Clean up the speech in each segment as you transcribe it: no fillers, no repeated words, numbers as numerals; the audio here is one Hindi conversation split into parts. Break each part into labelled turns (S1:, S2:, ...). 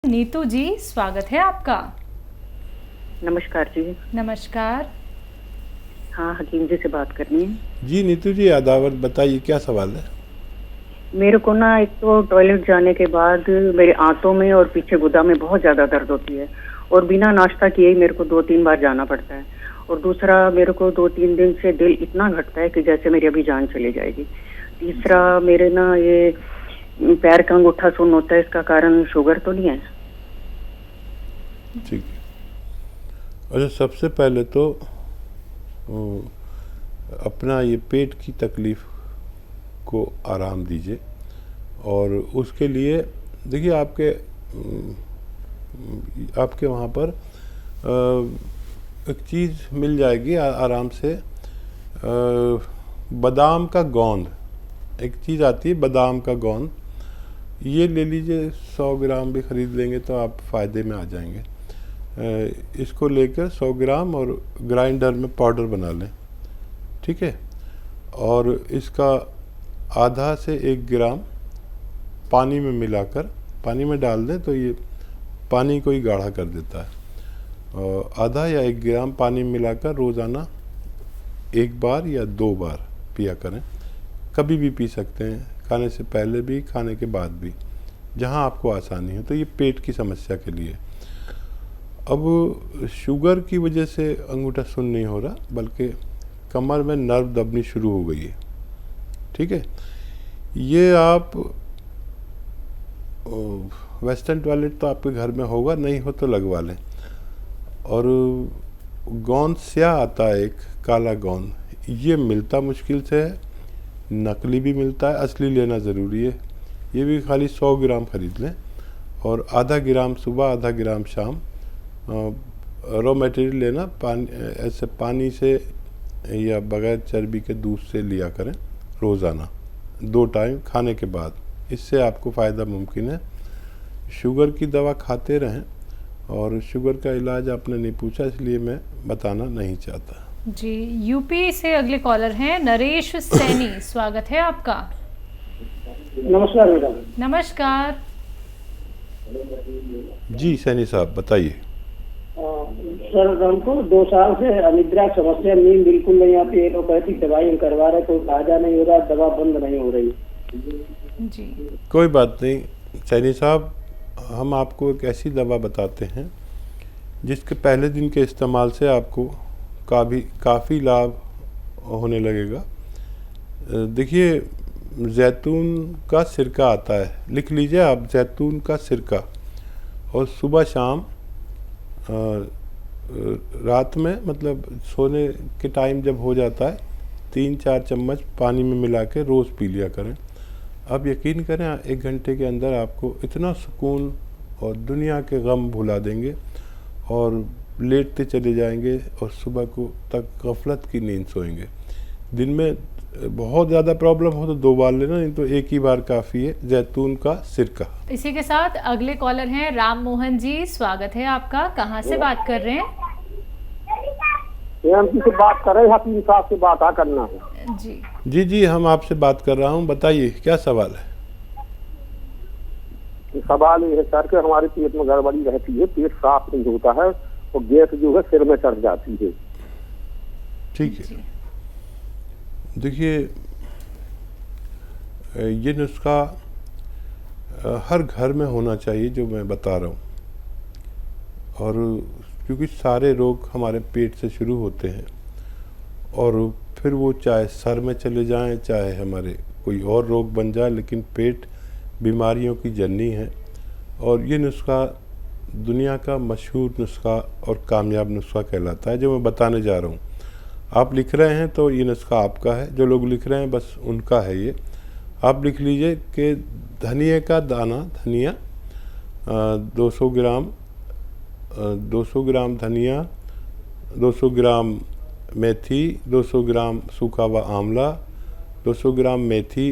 S1: नीतू जी, स्वागत है आपका।
S2: नमस्कार जी।
S1: नमस्कार।
S2: हाँ, हकीम जी से बात करनी है।
S3: जी नीतू जी, आदावर बताइए क्या सवाल है।
S2: मेरे को ना एक तो टॉयलेट जाने के बाद मेरे आंतों में और पीछे गुदा में बहुत ज्यादा दर्द होती है और बिना नाश्ता किए ही मेरे को 2-3 बार जाना पड़ता है। और दूसरा, मेरे को 2-3 दिन से दिल इतना घटता है कि जैसे मेरी अभी जान चली जाएगी। तीसरा, मेरे ना ये पैर का अंगूठा सुन्न होता है, इसका कारण शुगर तो नहीं है?
S3: ठीक है। अच्छा, सबसे पहले तो अपना ये पेट की तकलीफ़ को आराम दीजिए। और उसके लिए देखिए, आपके वहाँ पर एक चीज़ मिल जाएगी आराम से। बादाम का गोंद, एक चीज़ आती है बादाम का गोंद, ये ले लीजिए। 100 ग्राम भी ख़रीद लेंगे तो आप फ़ायदे में आ जाएंगे। इसको लेकर 100 ग्राम और ग्राइंडर में पाउडर बना लें, ठीक है। और इसका आधा से 1 ग्राम पानी में मिलाकर पानी में डाल दें तो ये पानी को ही गाढ़ा कर देता है। और आधा या 1 ग्राम पानी में मिलाकर रोज़ाना 1 बार या 2 बार पिया करें। कभी भी पी सकते हैं, खाने से पहले भी, खाने के बाद भी, जहाँ आपको आसानी हो। तो ये पेट की समस्या के लिए। अब शुगर की वजह से अंगूठा सुन्न नहीं हो रहा, बल्कि कमर में नर्व दबनी शुरू हो गई है, ठीक है। ये आप वेस्टर्न टॉयलेट तो आपके घर में होगा, नहीं हो तो लगवा लें। और गोंद स्याह आता है, एक काला गोंद, ये मिलता मुश्किल से है, नकली भी मिलता है, असली लेना ज़रूरी है। ये भी खाली 100 ग्राम ख़रीद लें और आधा ग्राम सुबह, आधा ग्राम शाम रॉ मटेरियल लेना। ऐसे पानी से या बग़ैर चर्बी के दूध से लिया करें रोज़ाना 2 टाइम खाने के बाद। इससे आपको फ़ायदा मुमकिन है। शुगर की दवा खाते रहें, और शुगर का इलाज आपने नहीं पूछा इसलिए मैं बताना नहीं चाहता
S1: जी। यूपी से अगले कॉलर हैं नरेश सैनी, स्वागत है आपका।
S4: नमस्कार मैडम।
S1: नमस्कार।
S3: जी सैनी साहब बताइए।
S4: सर, हमको 2 साल से अनिद्रा समस्या, नींद बिल्कुल नहीं आती। एलोपैथिक दवाई हम करवा रहे, कोई फायदा नहीं हो रहा, दवा बंद नहीं हो रही
S1: जी।
S3: कोई बात नहीं सैनी साहब, हम आपको एक ऐसी दवा बताते हैं जिसके पहले दिन के इस्तेमाल से आपको काफ़ी लाभ होने लगेगा। देखिए, जैतून का सिरका आता है, लिख लीजिए आप, जैतून का सिरका। और सुबह शाम रात में, मतलब सोने के टाइम जब हो जाता है, 3-4 चम्मच पानी में मिला के रोज़ पी लिया करें। अब यकीन करें, 1 घंटे के अंदर आपको इतना सुकून और दुनिया के गम भुला देंगे और लेटते चले जाएंगे और सुबह को तक गफलत की नींद सोएंगे। दिन में बहुत ज़्यादा प्रॉब्लम हो तो 2 बार लेना, नहीं तो 1 ही बार काफ़ी है, जैतून का सिरका।
S1: इसी के साथ अगले कॉलर हैं राम मोहन जी, स्वागत है आपका। कहाँ से बात कर रहे हैं?
S4: एएमसी से बात कर रहे हैं, हकीम साहब से बात करना है।
S1: जी
S3: जी, हम आपसे बात कर रहा हूँ, बताइए क्या सवाल है।
S4: सवाल ये है सर कि हमारे पेट में गड़बड़ी रहती है, पेट साफ नहीं होता है और गैस जो है सिर में चढ़ जाती है।
S3: ठीक है, देखिए, ये नुस्खा हर घर में होना चाहिए जो मैं बता रहा हूँ। और क्योंकि सारे रोग हमारे पेट से शुरू होते हैं, और फिर वो चाहे सर में चले जाएं, चाहे हमारे कोई और रोग बन जाए, लेकिन पेट बीमारियों की जननी है। और ये नुस्खा दुनिया का मशहूर नुस्खा और कामयाब नुस्खा कहलाता है, जो मैं बताने जा रहा हूँ। आप लिख रहे हैं तो ये नुस्खा आपका है, जो लोग लिख रहे हैं बस उनका है ये। आप लिख लीजिए कि धनिया का दाना, धनिया 200 ग्राम, 200 ग्राम धनिया, 200 ग्राम मेथी, 200 ग्राम सूखा हुआ आंवला, 200 ग्राम मेथी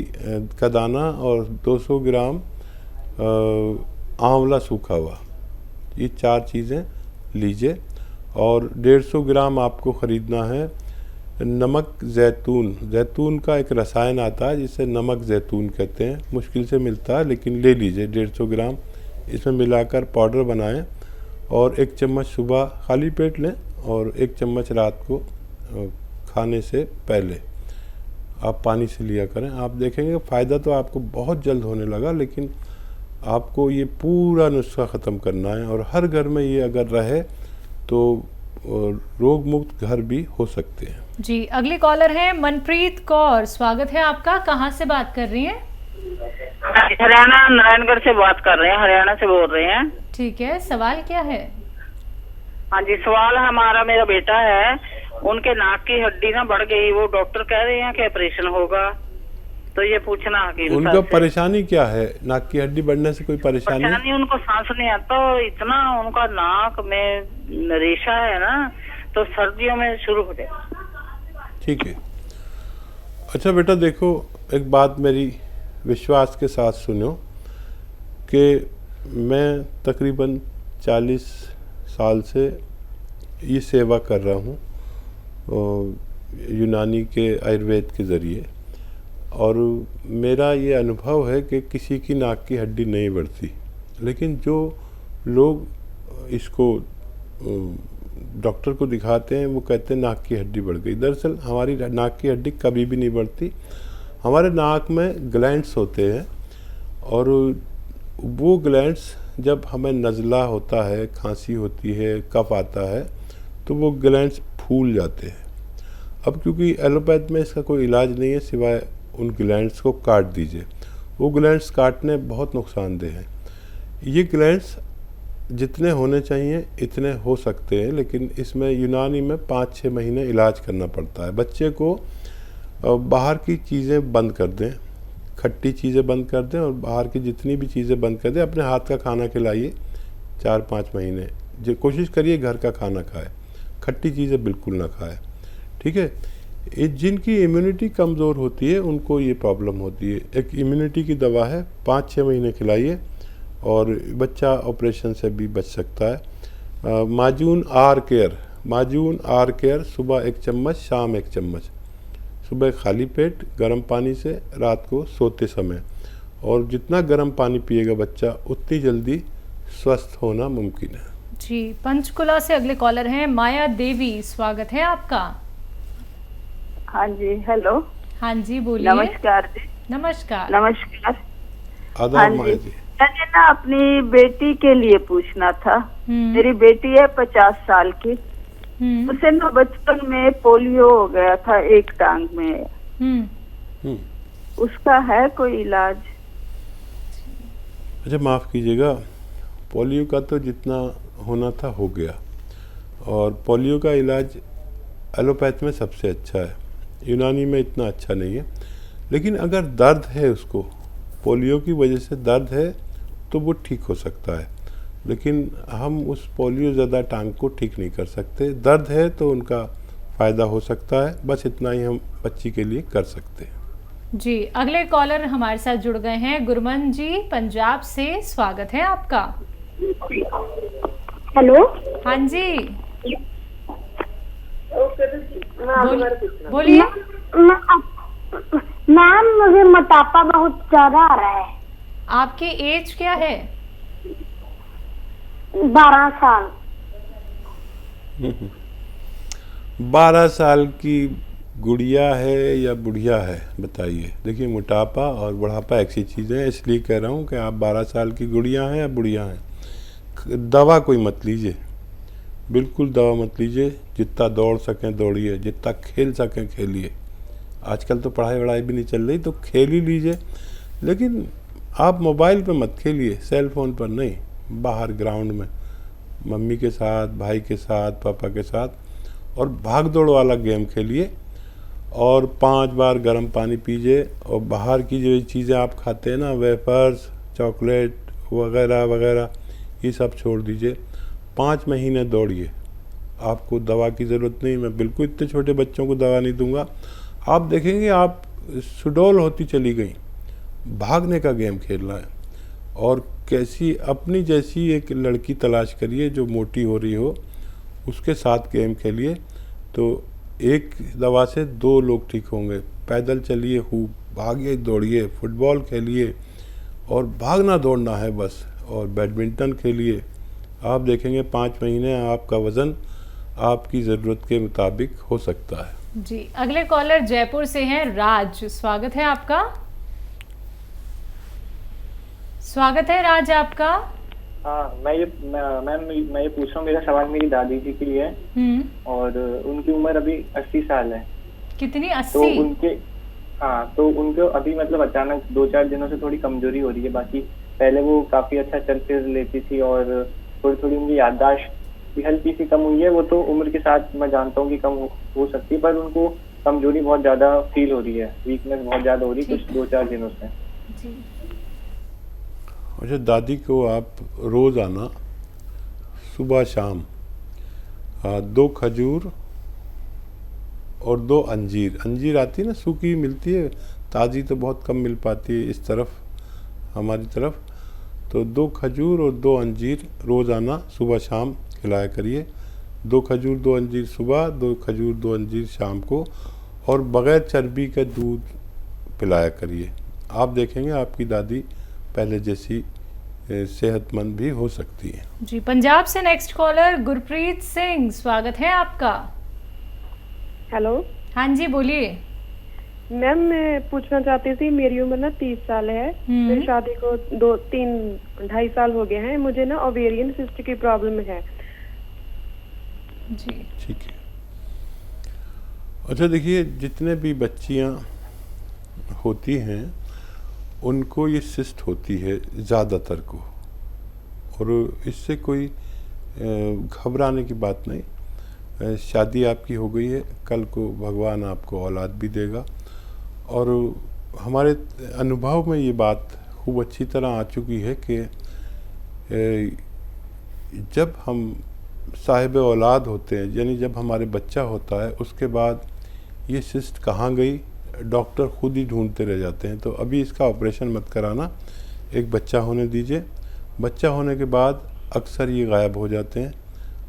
S3: का दाना और 200 ग्राम आंवला सूखा हुआ, ये 4 चीज़ें लीजिए। और 150 ग्राम आपको ख़रीदना है नमक जैतून। जैतून का एक रसायन आता है जिसे नमक जैतून कहते हैं, मुश्किल से मिलता है, लेकिन ले लीजिए 150 ग्राम। इसमें मिलाकर पाउडर बनाएं और 1 चम्मच सुबह खाली पेट लें और 1 चम्मच रात को खाने से पहले आप पानी से लिया करें। आप देखेंगे फ़ायदा तो आपको बहुत जल्द होने लगा, लेकिन आपको ये पूरा नुस्खा ख़त्म करना है और हर घर में ये अगर रहे तो रोग मुक्त घर भी हो सकते हैं।
S1: जी, अगली कॉलर है मनप्रीत कौर, स्वागत है आपका। कहाँ से बात कर रही हैं?
S5: हरियाणा, नारायणगढ़ से बात कर रहे हैं, हरियाणा से बोल रहे हैं।
S1: ठीक है, सवाल क्या है?
S5: हाँ जी, सवाल हमारा, मेरा बेटा है, उनके नाक की हड्डी ना बढ़ गई, वो डॉक्टर कह रहे हैं कि ऑपरेशन होगा, तो ये पूछना है कि
S3: उनका परेशानी क्या है? नाक की हड्डी बढ़ने से कोई परेशानी?
S5: उनको सांस नहीं आता, इतना उनका नाक में रेशा है ना, तो सर्दियों में शुरू हो जाए।
S3: ठीक है। अच्छा बेटा देखो, एक बात मेरी विश्वास के साथ सुनो कि मैं तकरीबन 40 साल से ये सेवा कर रहा हूँ यूनानी के आयुर्वेद के ज़रिए, और मेरा ये अनुभव है कि किसी की नाक की हड्डी नहीं बढ़ती, लेकिन जो लोग इसको डॉक्टर को दिखाते हैं वो कहते हैं नाक की हड्डी बढ़ गई। दरअसल हमारी नाक की हड्डी कभी भी नहीं बढ़ती। हमारे नाक में ग्लैंड्स होते हैं और वो ग्लैंड्स जब हमें नज़ला होता है, खांसी होती है, कफ आता है, तो वो ग्लैंड्स फूल जाते हैं। अब क्योंकि एलोपैथ में इसका कोई इलाज नहीं है सिवाय उन ग्लैंड्स को काट दीजिए। वो ग्लैंड्स काटने बहुत नुकसानदेह हैं। ये ग्लैंड्स जितने होने चाहिए इतने हो सकते हैं, लेकिन इसमें यूनानी में 5-6 महीने इलाज करना पड़ता है। बच्चे को बाहर की चीज़ें बंद कर दें, खट्टी चीज़ें बंद कर दें और बाहर की जितनी भी चीज़ें बंद कर दें। अपने हाथ का खाना खिलाइए 4-5 महीने, जो कोशिश करिए घर का खाना खाए, खट्टी चीज़ें बिल्कुल ना खाए। ठीक है। जिनकी इम्यूनिटी कमज़ोर होती है उनको ये प्रॉब्लम होती है। एक इम्यूनिटी की दवा है, 5-6 महीने खिलाइए और बच्चा ऑपरेशन से भी बच सकता है। माजून आर केयर सुबह 1 चम्मच, शाम 1 चम्मच, सुबह खाली पेट गर्म पानी से, रात को सोते समय। और जितना गर्म पानी पिएगा बच्चा उतनी जल्दी स्वस्थ होना मुमकिन है।
S1: जी, पंचकुला से अगले कॉलर हैं माया देवी, स्वागत है आपका।
S6: हाँ जी, हेलो।
S1: हाँ जी, बोलिए।
S6: नमस्कार जी।
S1: नमस्कार।
S6: नमस्कार।
S3: आदाब
S6: हाँ
S3: माया
S6: जी,
S3: जी।
S6: मैंने ना अपनी बेटी के लिए पूछना था। मेरी बेटी है 50 साल की। उसे ना बचपन में पोलियो हो गया था एक टांग में। उसका है कोई इलाज?
S3: अच्छा माफ़ कीजिएगा, पोलियो का तो जितना होना था हो गया, और पोलियो का इलाज एलोपैथ में सबसे अच्छा है, यूनानी में इतना अच्छा नहीं है। लेकिन अगर दर्द है, उसको पोलियो की वजह से दर्द है, तो वो ठीक हो सकता है, लेकिन हम उस पोलियो ज़्यादा टांग को ठीक नहीं कर सकते। दर्द है तो उनका फ़ायदा हो सकता है, बस इतना ही हम बच्ची के लिए कर सकते हैं।
S1: जी, अगले कॉलर हमारे साथ जुड़ गए हैं गुरमन जी, पंजाब से, स्वागत है आपका।
S7: हेलो।
S1: हाँ जी, बोलिए।
S7: मैम, मुझे मोटापा बहुत ज्यादा आ रहा है।
S1: आपकी एज क्या है?
S7: 12 साल।
S3: 12 साल की गुड़िया है या बुढ़िया है, बताइए। देखिए, मोटापा और बुढ़ापा एक सी चीज़ें हैं, इसलिए कह रहा हूँ कि आप 12 साल की गुड़िया हैं या बुढ़िया हैं। दवा कोई मत लीजिए, बिल्कुल दवा मत लीजिए। जितना दौड़ सकें दौड़िए, जितना खेल सकें खेलिए। आजकल तो पढ़ाई वढ़ाई भी नहीं चल रही, तो खेल ही लीजिए, लेकिन आप मोबाइल पे मत खेलिए, सेल फ़ोन पर नहीं। बाहर ग्राउंड में मम्मी के साथ, भाई के साथ, पापा के साथ, और भाग दौड़ वाला गेम खेलिए, और 5 बार गर्म पानी पीजिए। और बाहर की जो चीज़ें आप खाते हैं ना, वेफर्स, चॉकलेट वगैरह वगैरह, ये सब छोड़ दीजिए। 5 महीने दौड़िए, आपको दवा की ज़रूरत नहीं। मैं बिल्कुल इतने छोटे बच्चों को दवा नहीं दूंगा। आप देखेंगे आप सुडौल होती चली गई। भागने का गेम खेलना है, और कैसी अपनी जैसी एक लड़की तलाश करिए जो मोटी हो रही हो, उसके साथ गेम खेलिए, तो एक दवा से 2 लोग ठीक होंगे। पैदल चलिए, खूब भागिए, दौड़िए, फुटबॉल खेलिए, और भागना दौड़ना है बस। और बैडमिंटन खेलिए। आप देखेंगे 5 महीने आपका वज़न आपकी ज़रूरत के मुताबिक हो सकता है।
S1: जी, अगले कॉलर जयपुर से हैं राज, स्वागत है आपका। स्वागत है राज आपका।
S8: हाँ, मैं ये पूछ रहा हूँ, मेरा सवाल मेरी दादी जी के लिए है और उनकी उम्र अभी 80 साल है।
S1: कितनी? 80?
S8: तो उनको अभी मतलब अचानक 2-4 दिनों से थोड़ी कमजोरी हो रही है। बाकी पहले वो काफी अच्छा चल फिर लेती थी और थोड़ी थोड़ी उनकी याददाश्त भी हल्की सी कम हुई है। वो तो उम्र के साथ मैं जानता हूँ कि कम हो सकती है, पर उनको कमजोरी बहुत ज्यादा फील हो रही है, वीकनेस बहुत ज्यादा हो रही है कुछ 2-4 दिनों से।
S3: अच्छा, दादी को आप रोज़ाना सुबह शाम 2 खजूर और 2 अंजीर आती है ना, सूखी मिलती है, ताज़ी तो बहुत कम मिल पाती है इस तरफ, हमारी तरफ। तो 2 खजूर और 2 अंजीर रोज़ाना सुबह शाम खिलाया करिए। 2 खजूर 2 अंजीर सुबह, 2 खजूर 2 अंजीर शाम को, और बग़ैर चर्बी का दूध पिलाया करिए। आप देखेंगे आपकी दादी पहले जैसी सेहतमंद भी हो सकती है।
S1: जी, पंजाब से नेक्स्ट कॉलर गुरप्रीत सिंह, स्वागत है आपका।
S9: हेलो।
S1: हाँ जी, बोलिए।
S9: मैम, मैं पूछना चाहती थी, मेरी उम्र ना 30 साल है। मेरी शादी को 2-3-2.5 साल हो गए हैं। मुझे ना ओवेरियन सिस्ट की प्रॉब्लम है।
S1: जी,
S3: ठीक है। अच्छा, देखिए, जितने भी बच्चियां होती हैं उनको ये सिस्ट होती है ज़्यादातर को, और इससे कोई घबराने की बात नहीं। शादी आपकी हो गई है, कल को भगवान आपको औलाद भी देगा। और हमारे अनुभव में ये बात खूब अच्छी तरह आ चुकी है कि जब हम साहिब औलाद होते हैं, यानी जब हमारे बच्चा होता है, उसके बाद ये सिस्ट कहाँ गई डॉक्टर खुद ही ढूंढते रह जाते हैं। तो अभी इसका ऑपरेशन मत कराना, एक बच्चा होने दीजिए। बच्चा होने के बाद अक्सर ये गायब हो जाते हैं,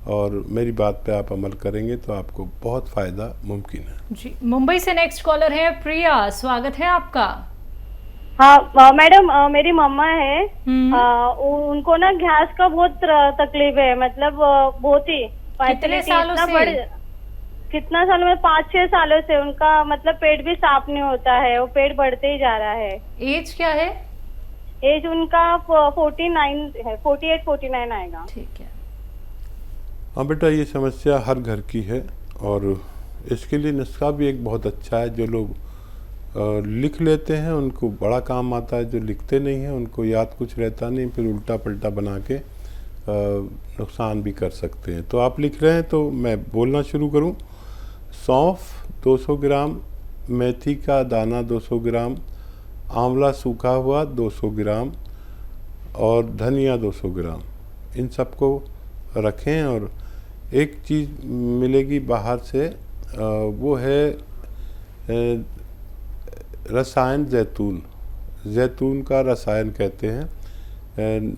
S3: और मेरी बात पे आप अमल करेंगे तो आपको बहुत फ़ायदा मुमकिन है। जी,
S1: मुंबई से नेक्स्ट कॉलर है प्रिया, स्वागत है आपका।
S10: हाँ मैडम, मेरी मम्मा है, उनको ना गैस का बहुत तकलीफ है, मतलब बहुत ही।
S1: कितने सालों से?
S10: कितना सालों में? 5-6 सालों से उनका मतलब पेट भी साफ नहीं होता है, वो पेट बढ़ते ही जा रहा है।
S1: एज क्या है?
S10: एज उनका 49 है, 48-49 आएगा।
S1: ठीक है।
S3: हाँ बेटा, ये समस्या हर घर की है, और इसके लिए नुस्खा भी एक बहुत अच्छा है। जो लोग लिख लेते हैं उनको बड़ा काम आता है, जो लिखते नहीं हैं उनको याद कुछ रहता नहीं, फिर उल्टा पलटा बना के नुकसान भी कर सकते हैं। तो आप लिख रहे हैं तो मैं बोलना शुरू करूं। सौंफ 200 ग्राम, मेथी का दाना 200 ग्राम, आंवला सूखा हुआ 200 ग्राम और धनिया 200 ग्राम, इन सबको रखें। और एक चीज़ मिलेगी बाहर से, वो है रसायन जैतून का रसायन कहते हैं,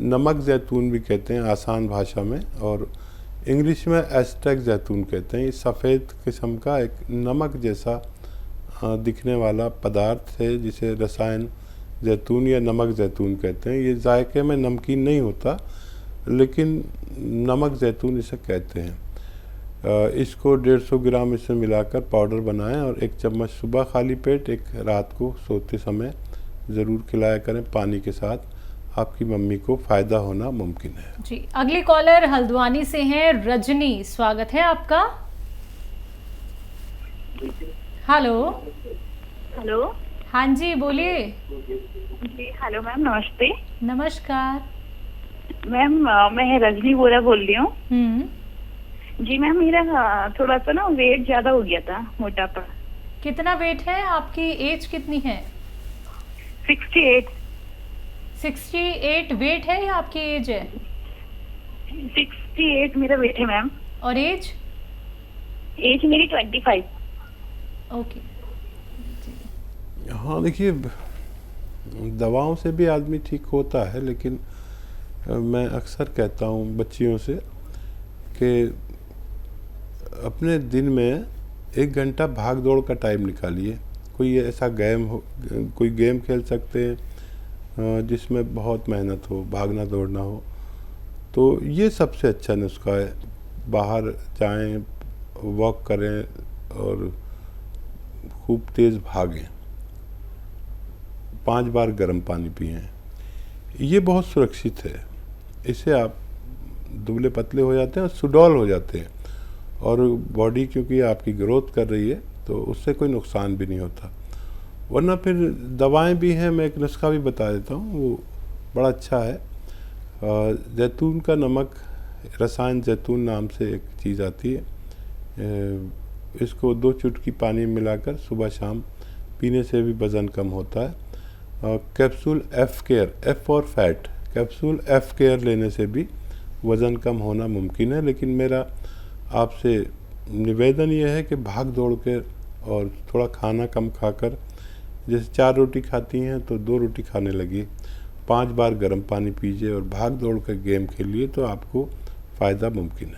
S3: नमक जैतून भी कहते हैं आसान भाषा में, और इंग्लिश में एस्ट्रैक जैतून कहते हैं। ये सफ़ेद किस्म का एक नमक जैसा दिखने वाला पदार्थ है जिसे रसायन जैतून या नमक जैतून कहते हैं। ये जायके में नमकीन नहीं होता, लेकिन नमक जैतून इसे कहते हैं। इसको 150 ग्राम इसमें मिलाकर पाउडर बनाएं, और 1 चम्मच सुबह खाली पेट, 1 रात को सोते समय ज़रूर खिलाया करें पानी के साथ। आपकी मम्मी को फ़ायदा होना मुमकिन है।
S1: जी, अगली कॉलर हल्द्वानी से हैं रजनी, स्वागत है आपका। हेलो।
S11: हेलो।
S1: हाँ जी, बोलिए।
S11: जी हेलो मैम, नमस्ते।
S1: नमस्कार
S11: मैम, मैं रजनी बोरा बोल रही हूँ। जी मैम, मेरा थोड़ा सा ना वेट ज्यादा हो गया था, मोटापा।
S1: कितना वेट है? आपकी एज कितनी है?
S11: 68।
S1: 68 वेट है या आपकी एज है?
S11: 68 मेरा वेट है मैम।
S1: और एज?
S11: एज मेरी 25।
S1: ओके।
S3: हाँ, देखिए, दवाओं से भी आदमी ठीक होता है, लेकिन मैं अक्सर कहता हूँ बच्चियों से कि अपने दिन में 1 घंटा भाग दौड़ का टाइम निकालिए। कोई ऐसा गेम हो, कोई गेम खेल सकते हैं, जिसमें बहुत मेहनत हो, भागना दौड़ना हो, तो ये सबसे अच्छा नुस्खा है। बाहर जाएं, वॉक करें और खूब तेज़ भागें, 5 बार गर्म पानी पिएं। ये बहुत सुरक्षित है। इससे आप दुबले पतले हो जाते हैं और सुडौल हो जाते हैं, और बॉडी क्योंकि आपकी ग्रोथ कर रही है तो उससे कोई नुकसान भी नहीं होता। वरना फिर दवाएं भी हैं, मैं एक नुस्खा भी बता देता हूँ, वो बड़ा अच्छा है। जैतून का नमक, रसायन जैतून नाम से एक चीज़ आती है, इसको 2 चुटकी पानी में मिलाकर सुबह शाम पीने से भी वज़न कम होता है। Capsule F care, F for fat, capsule F care लेने से भी वज़न कम होना मुमकिन है। लेकिन मेरा आपसे निवेदन ये है कि भाग दौड़ के और थोड़ा खाना कम खाकर, जैसे 4 रोटी खाती हैं तो 2 रोटी खाने लगी, 5 बार गर्म पानी पीजिए और भाग दौड़ कर गेम खेलिए, तो आपको फ़ायदा मुमकिन है।